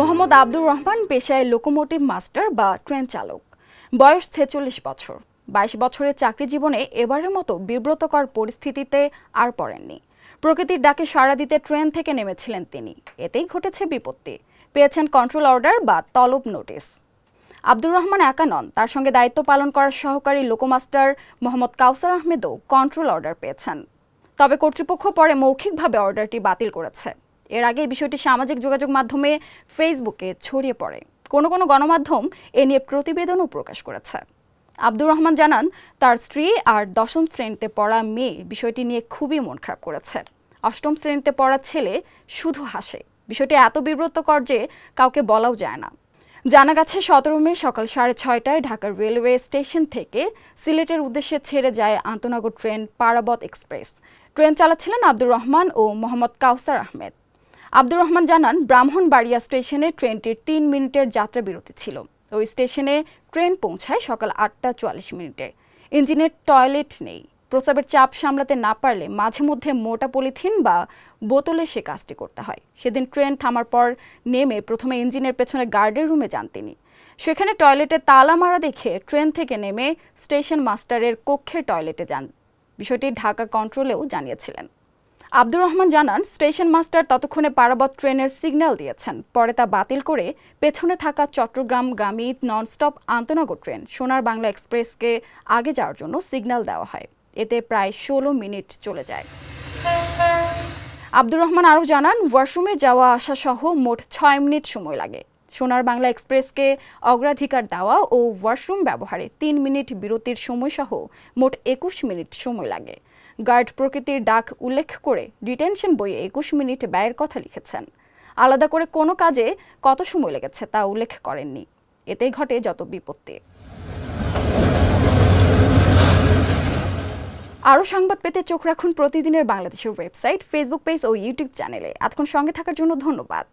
মোহাম্মদ আব্দুর রহমান পেশায় locomotive master বা train চালক। বয়স ৪৬ বছর। ২২ বছরের চাকরি জীবনে এবারের মতো বিব্রতকর পরিস্থিতিতে আর পড়েননি। প্রকৃতির ডাকে সাড়া দিতে ট্রেন থেকে নেমেছিলেন তিনি। এতেই ঘটেছে বিপত্তি। পেয়েছেন কন্ট্রোল অর্ডার বা তলব নোটিশ। আব্দুর রহমান একা নন, তার সঙ্গে দায়িত্ব পালন করার সহকারী লোকোমাস্টার মোহাম্মদ কাউসার আহমেদও কন্ট্রোল অর্ডার পেয়েছেন। তবে কর্তৃপক্ষ পরে মৌখিকভাবে অর্ডারটি বাতিল করেছে। এর আগে বিষয়টি সামাজিক যোগাযোগ মাধ্যমে ফেসবুকে ছড়িয়ে পড়ে। কোনো কোনো গণমাধ্যম এ নিয়ে প্রতিবেদনও প্রকাশ করেছে। আব্দুর রহমান জানান, তার স্ত্রী আর ১০ম শ্রেণীতে পড়া মেয়ে বিষয়টি নিয়ে খুবই মন খারাপ করেছে। ৮ম শ্রেণীতে পড়া ছেলে শুধু হাসে। বিষয়টি এত বিব্রতকর যে কাউকে বলাও যায় না। জানা গেছে ১৭ মে সকাল ৬:৩০টায় ঢাকার রেলওয়ে স্টেশন থেকে সিলেটের উদ্দেশ্যে ছেড়ে যায় আন্তনগর ট্রেন পারাবত এক্সপ্রেস। ট্রেন চালাচ্ছিলেন আব্দুর রহমান ও মোহাম্মদ কাউসার আহমেদ। আব্দুর রহমান জানান, ব্রাহ্মণবাড়িয়া স্টেশনে ট্রেনটির ৩ মিনিটের যাত্রা বিরতি ছিল। ওই স্টেশনে ট্রেন পৌঁছায় সকাল ৮:৪৪। ইঞ্জিনের টয়লেট নেই। প্রস্রাবের চাপ সামলাতে না পারলে মাঝে মধ্যে মোটা পলিথিন বা বোতলে সে কাজটি করতে হয়। সেদিন ট্রেন থামার পর নেমে প্রথমে ইঞ্জিনের পেছনে গার্ডের রুমে যান তিনি। সেখানে টয়লেটে তালা মারা দেখে ট্রেন থেকে নেমে স্টেশন মাস্টারের কক্ষের টয়লেটে যান। বিষয়টি ঢাকা কন্ট্রোলেও জানিয়েছিলেন। আব্দুর রহমান জানান, স্টেশন মাস্টার ততক্ষণে পারাবত ট্রেনের সিগন্যাল দিয়েছেন। পরে তা বাতিল করে পেছনে থাকা চট্টগ্রামগামী ননস্টপ আন্তনগর ট্রেন সোনার বাংলা এক্সপ্রেসকে আগে যাওয়ার জন্য সিগন্যাল দেওয়া হয়। এতে প্রায় ১৬ মিনিট চলে যায়। আব্দুর রহমান আরও জানান, ওয়াশরুমে যাওয়া আসা সহ মোট ৬ মিনিট সময় লাগে। সোনার বাংলা এক্সপ্রেসকে অগ্রাধিকার দেওয়া ও ওয়াশরুম ব্যবহারে ৩ মিনিট বিরতির সময়সহ মোট ২১ মিনিট সময় লাগে। গার্ড প্রকৃতির ডাক উল্লেখ করে ডিটেনশন বইয়ে ২১ মিনিট ব্যয়ের কথা লিখেছেন। আলাদা করে কোনো কাজে কত সময় লেগেছে তা উল্লেখ করেননি। এতেই ঘটে যত বিপত্তি। আরও সংবাদ পেতে চোখ রাখুন প্রতিদিনের বাংলাদেশের ওয়েবসাইট, ফেসবুক পেজ ও ইউটিউব চ্যানেলে। এতক্ষণ সঙ্গে থাকার জন্য ধন্যবাদ।